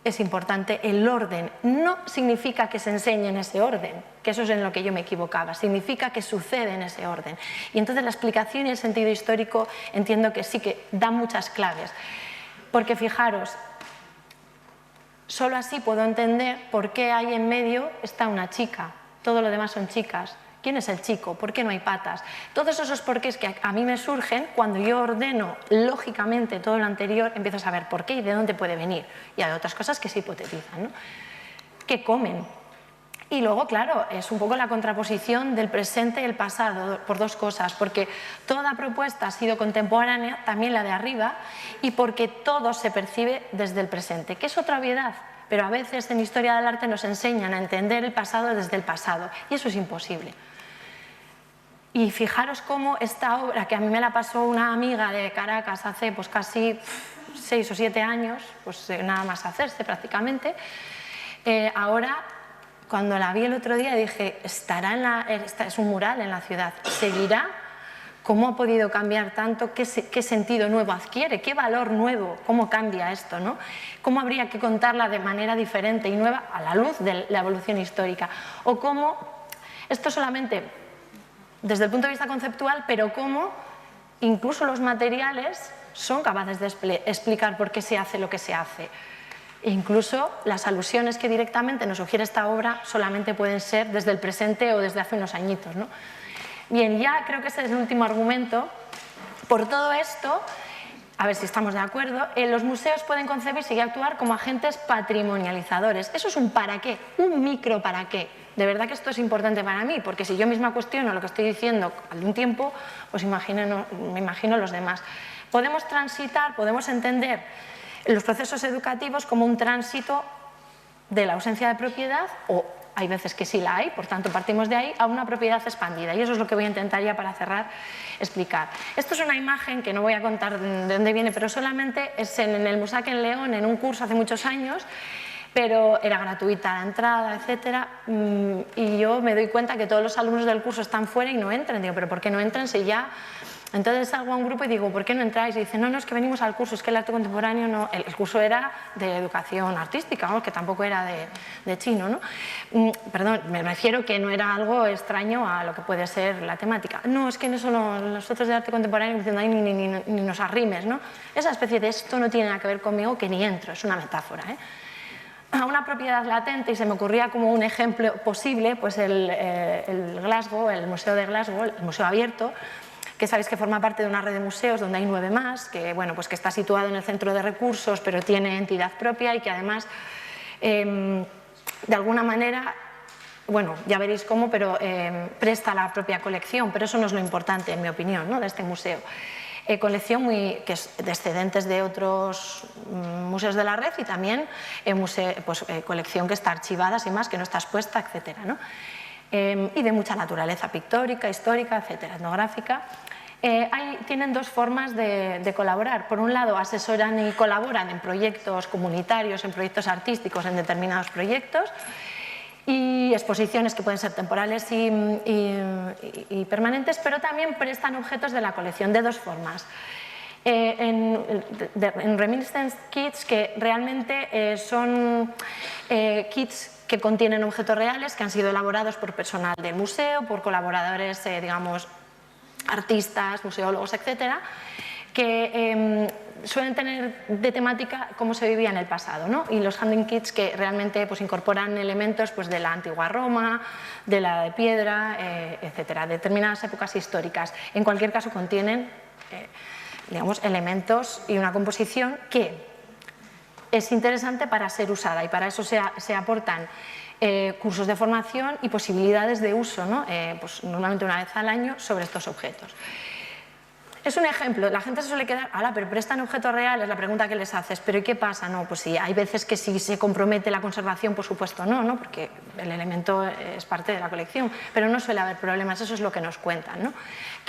es importante el orden. No significa que se enseñe en ese orden, que eso es en lo que yo me equivocaba, significa que sucede en ese orden. Y entonces la explicación y el sentido histórico entiendo que sí que dan muchas claves. Porque fijaros, solo así puedo entender por qué ahí en medio está una chica, todo lo demás son chicas. ¿Quién es el chico? ¿Por qué no hay patas? Todos esos porqués que a mí me surgen, cuando yo ordeno lógicamente todo lo anterior, empiezo a saber por qué y de dónde puede venir. Y hay otras cosas que se hipotetizan, ¿no? ¿Qué comen? Y luego, claro, es un poco la contraposición del presente y el pasado, por dos cosas. Porque toda propuesta ha sido contemporánea, también la de arriba, y porque todo se percibe desde el presente, que es otra obviedad. Pero a veces en historia del arte nos enseñan a entender el pasado desde el pasado, y eso es imposible. Y fijaros cómo esta obra, que a mí me la pasó una amiga de Caracas hace pues casi 6 o 7 años, pues nada más hacerse prácticamente, ahora cuando la vi el otro día dije, es un mural en la ciudad, ¿seguirá? ¿Cómo ha podido cambiar tanto? ¿Qué sentido nuevo adquiere? ¿Qué valor nuevo? ¿Cómo cambia esto, no? ¿Cómo habría que contarla de manera diferente y nueva a la luz de la evolución histórica? O cómo, esto solamente desde el punto de vista conceptual, pero cómo incluso los materiales son capaces de explicar por qué se hace lo que se hace. E incluso las alusiones que directamente nos sugiere esta obra solamente pueden ser desde el presente o desde hace unos añitos, ¿no? Bien, ya creo que ese es el último argumento. Por todo esto, a ver si estamos de acuerdo, los museos pueden concebirse y actuar como agentes patrimonializadores. Eso es un para qué, un micro para qué. De verdad que esto es importante para mí, porque si yo misma cuestiono lo que estoy diciendo al de un tiempo, pues me imagino los demás. Podemos transitar, podemos entender los procesos educativos como un tránsito de la ausencia de propiedad, o hay veces que sí la hay, por tanto partimos de ahí, a una propiedad expandida. Y eso es lo que voy a intentar ya para cerrar explicar. Esto es una imagen que no voy a contar de dónde viene, pero solamente es en el Musac en León, en un curso hace muchos años, pero era gratuita la entrada, etcétera, y yo me doy cuenta que todos los alumnos del curso están fuera y no entran. Digo, ¿pero por qué no entran si ya...? Entonces salgo a un grupo y digo, ¿por qué no entráis? Y dicen, no, es que venimos al curso, es que el arte contemporáneo no... El curso era de educación artística, ¿no? Que tampoco era de chino, ¿no? Perdón, me refiero que no era algo extraño a lo que puede ser la temática. No, es que no son nosotros de arte contemporáneo diciendo, ay, ni nos arrimes, ¿no? Esa especie de esto no tiene nada que ver conmigo, que ni entro, es una metáfora, ¿eh? a una propiedad latente y se me ocurría como un ejemplo posible, pues el Glasgow, el Museo de Glasgow, el museo abierto, que sabéis que forma parte de una red de museos donde hay 9 más, que, bueno, pues que está situado en el centro de recursos, pero tiene entidad propia y que además, de alguna manera, bueno, ya veréis cómo, pero presta la propia colección, pero eso no es lo importante, en mi opinión, ¿no?, de este museo. Colección que es de excedentes de otros museos de la red y también colección que está archivada, sin más, que no está expuesta, etcétera, ¿no? Y de mucha naturaleza pictórica, histórica, etcétera, etnográfica. Tienen 2 formas de colaborar. Por un lado, asesoran y colaboran en proyectos comunitarios, en proyectos artísticos, en determinados proyectos, y exposiciones que pueden ser temporales y permanentes, pero también prestan objetos de la colección de 2 formas. En Reminiscence Kits, que realmente son kits que contienen objetos reales que han sido elaborados por personal del museo, por colaboradores, digamos, artistas, museólogos, etcétera, que suelen tener de temática cómo se vivía en el pasado, ¿no? Y los handing kits que realmente pues, incorporan elementos pues, de la antigua Roma, de la de piedra, etcétera, determinadas épocas históricas. En cualquier caso contienen digamos, elementos y una composición que es interesante para ser usada, y para eso se aportan cursos de formación y posibilidades de uso, ¿no? Pues normalmente una vez al año, sobre estos objetos. Es un ejemplo, la gente se suele quedar, pero prestan objetos reales, la pregunta que les haces, ¿pero y qué pasa? No, pues sí, hay veces que si se compromete la conservación, por supuesto no, porque el elemento es parte de la colección, pero no suele haber problemas, eso es lo que nos cuentan, ¿no?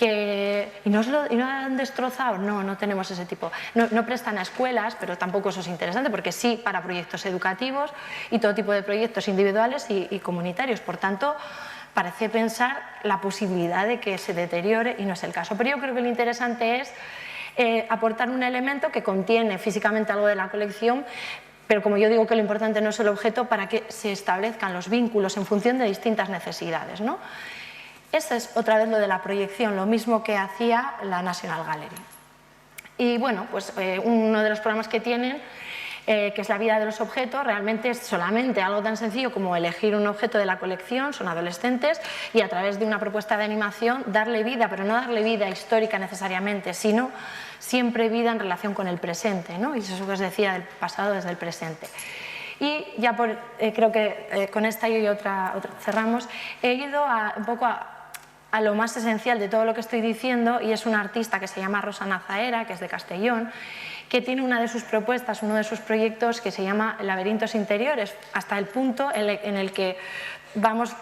¿Y no han destrozado? No tenemos ese tipo. No prestan a escuelas, pero tampoco eso es interesante, porque sí para proyectos educativos y todo tipo de proyectos individuales y comunitarios, por tanto, parece pensar la posibilidad de que se deteriore y no es el caso. Pero yo creo que lo interesante es aportar un elemento que contiene físicamente algo de la colección, pero como yo digo que lo importante no es el objeto, para que se establezcan los vínculos en función de distintas necesidades, ¿no? Esa es otra vez lo de la proyección, lo mismo que hacía la National Gallery. Y bueno, pues uno de los programas que tienen, que es la vida de los objetos, realmente es solamente algo tan sencillo como elegir un objeto de la colección, son adolescentes, y a través de una propuesta de animación darle vida, pero no darle vida histórica necesariamente, sino siempre vida en relación con el presente, ¿no? Y eso es lo que os decía del pasado desde el presente. Y ya creo que con esta y otra cerramos, he ido un poco a lo más esencial de todo lo que estoy diciendo, y es una artista que se llama Rosa Nazaera, que es de Castellón, que tiene una de sus propuestas, uno de sus proyectos que se llama Laberintos Interiores, hasta el punto en el que vamos,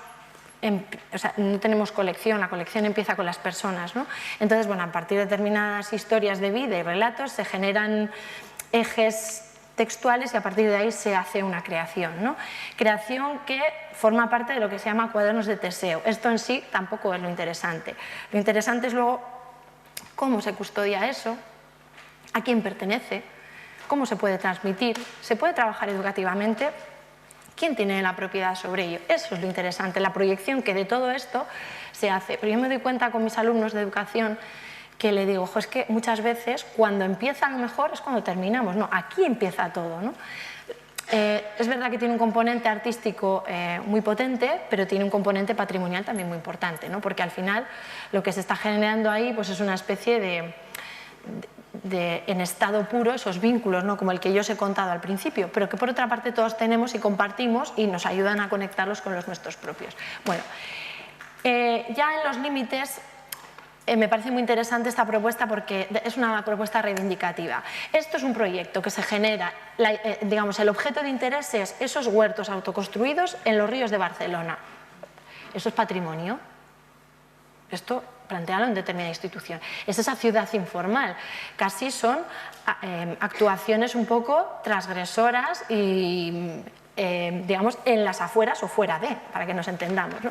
o sea, no tenemos colección, la colección empieza con las personas, ¿no? Entonces, bueno, a partir de determinadas historias de vida y relatos se generan ejes textuales y a partir de ahí se hace una creación, ¿no? Creación que forma parte de lo que se llama cuadernos de Teseo. Esto en sí tampoco es lo interesante. Lo interesante es luego cómo se custodia eso, a quién pertenece, cómo se puede transmitir, se puede trabajar educativamente, quién tiene la propiedad sobre ello. Eso es lo interesante, la proyección que de todo esto se hace. Pero yo me doy cuenta con mis alumnos de educación que le digo, es que muchas veces cuando empieza a lo mejor es cuando terminamos, no, aquí empieza todo, ¿no? Es verdad que tiene un componente artístico muy potente, pero tiene un componente patrimonial también muy importante, ¿no? Porque al final lo que se está generando ahí pues es una especie en estado puro esos vínculos, ¿no? Como el que yo os he contado al principio, pero que por otra parte todos tenemos y compartimos y nos ayudan a conectarlos con los nuestros propios. Bueno, ya en los límites me parece muy interesante esta propuesta porque es una propuesta reivindicativa. Esto es un proyecto que se genera, digamos, el objeto de interés es esos huertos autoconstruidos en los ríos de Barcelona. Eso es patrimonio. Esto plantearlo en determinada institución. Es esa ciudad informal. Casi son actuaciones un poco transgresoras y, digamos, en las afueras o fuera de, para que nos entendamos, ¿no?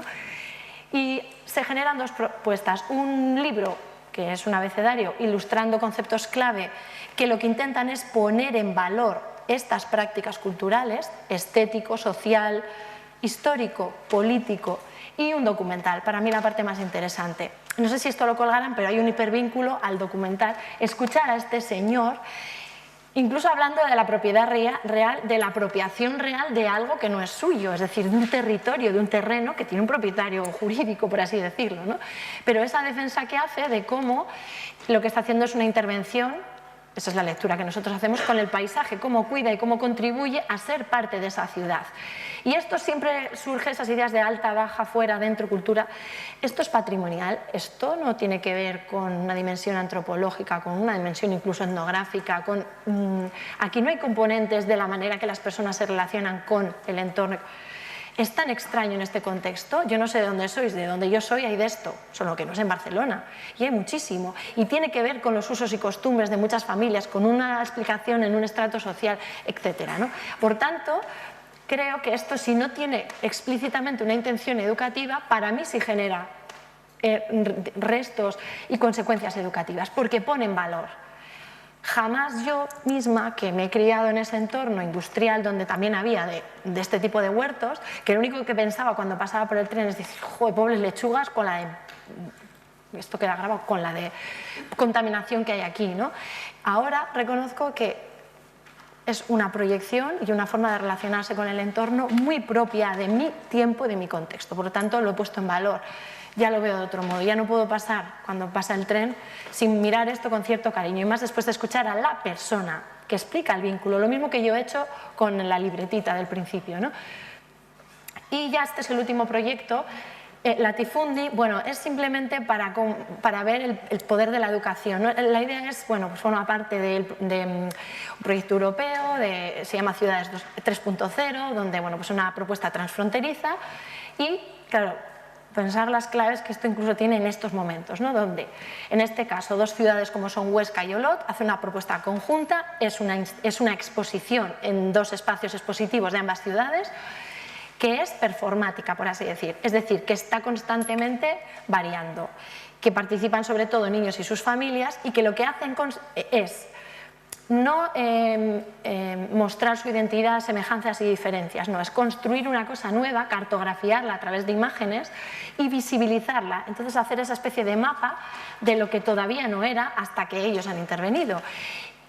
Y se generan 2 propuestas. Un libro, que es un abecedario, ilustrando conceptos clave, que lo que intentan es poner en valor estas prácticas culturales, estético, social, histórico, político, y un documental, para mí la parte más interesante. No sé si esto lo colgarán, pero hay un hipervínculo al documental. Escuchar a este señor Incluso hablando de la propiedad real, de la apropiación real de algo que no es suyo, es decir, de un territorio, de un terreno que tiene un propietario jurídico, por así decirlo, ¿no? Pero esa defensa que hace de cómo lo que está haciendo es una intervención, esa es la lectura que nosotros hacemos, con el paisaje, cómo cuida y cómo contribuye a ser parte de esa ciudad. Y esto siempre surge, esas ideas de alta, baja, fuera, dentro, cultura. Esto es patrimonial, esto no tiene que ver con una dimensión antropológica, con una dimensión incluso etnográfica. Aquí no hay componentes de la manera que las personas se relacionan con el entorno. Es tan extraño en este contexto, yo no sé de dónde sois, de donde yo soy hay de esto, solo que no es en Barcelona, y hay muchísimo, y tiene que ver con los usos y costumbres de muchas familias, con una explicación en un estrato social, etcétera, ¿no? Por tanto, creo que esto, si no tiene explícitamente una intención educativa, para mí sí genera restos y consecuencias educativas, porque pone en valor. Jamás yo misma, que me he criado en ese entorno industrial donde también había de este tipo de huertos, que lo único que pensaba cuando pasaba por el tren es decir, joder, pobres lechugas con la de, esto queda grabado, con la de contaminación que hay aquí, ¿no? Ahora reconozco que es una proyección y una forma de relacionarse con el entorno muy propia de mi tiempo y de mi contexto, por lo tanto lo he puesto en valor. Ya lo veo de otro modo, ya no puedo pasar cuando pasa el tren sin mirar esto con cierto cariño, y más después de escuchar a la persona que explica el vínculo, lo mismo que yo he hecho con la libretita del principio, ¿no? Y ya este es el último proyecto, Latifundi, bueno, es simplemente para ver el poder de la educación, ¿no? La idea es, bueno, pues forma parte de un proyecto europeo, se llama Ciudades 3.0, donde, bueno, pues una propuesta transfronteriza y, claro, pensar las claves que esto incluso tiene en estos momentos, ¿no? Donde, en este caso, dos ciudades como son Huesca y Olot hacen una propuesta conjunta, es una exposición en dos espacios expositivos de ambas ciudades que es performática, por así decir, es decir, que está constantemente variando, que participan sobre todo niños y sus familias y que lo que hacen es no mostrar su identidad, semejanzas y diferencias, no, es construir una cosa nueva, cartografiarla a través de imágenes y visibilizarla, entonces hacer esa especie de mapa de lo que todavía no era hasta que ellos han intervenido.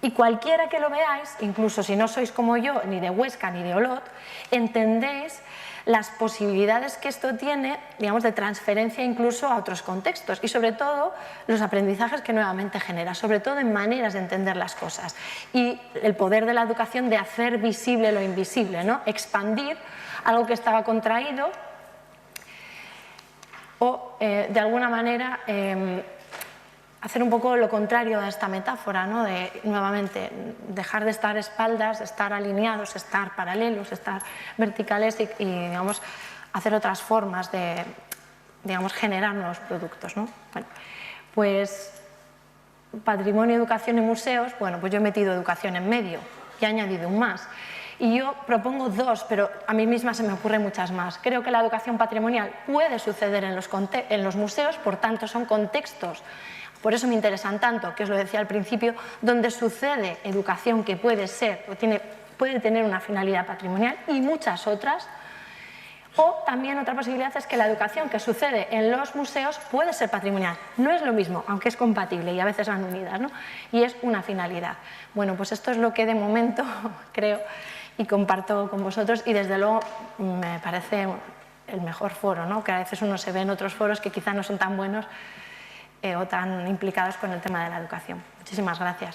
Y cualquiera que lo veáis, incluso si no sois como yo, ni de Huesca ni de Olot, entendéis las posibilidades que esto tiene, digamos, de transferencia incluso a otros contextos y sobre todo los aprendizajes que nuevamente genera, sobre todo en maneras de entender las cosas y el poder de la educación de hacer visible lo invisible, ¿no? Expandir algo que estaba contraído o de alguna manera hacer un poco lo contrario a esta metáfora, ¿no? De nuevamente dejar de estar espaldas, de estar alineados, estar paralelos, estar verticales y digamos, hacer otras formas de, digamos, generar nuevos productos, ¿no? Bueno, pues patrimonio, educación y museos, bueno, pues yo he metido educación en medio y he añadido un más. Y yo propongo dos, pero a mí misma se me ocurren muchas más. Creo que la educación patrimonial puede suceder en los museos, por tanto son contextos. Por eso me interesan tanto, que os lo decía al principio, donde sucede educación que puede ser, puede tener una finalidad patrimonial y muchas otras. O también otra posibilidad es que la educación que sucede en los museos puede ser patrimonial. No es lo mismo, aunque es compatible y a veces van unidas, ¿no? Y es una finalidad. Bueno, pues esto es lo que de momento creo y comparto con vosotros y desde luego me parece el mejor foro, ¿no? Que a veces uno se ve en otros foros que quizá no son tan buenos o tan implicados con el tema de la educación. Muchísimas gracias.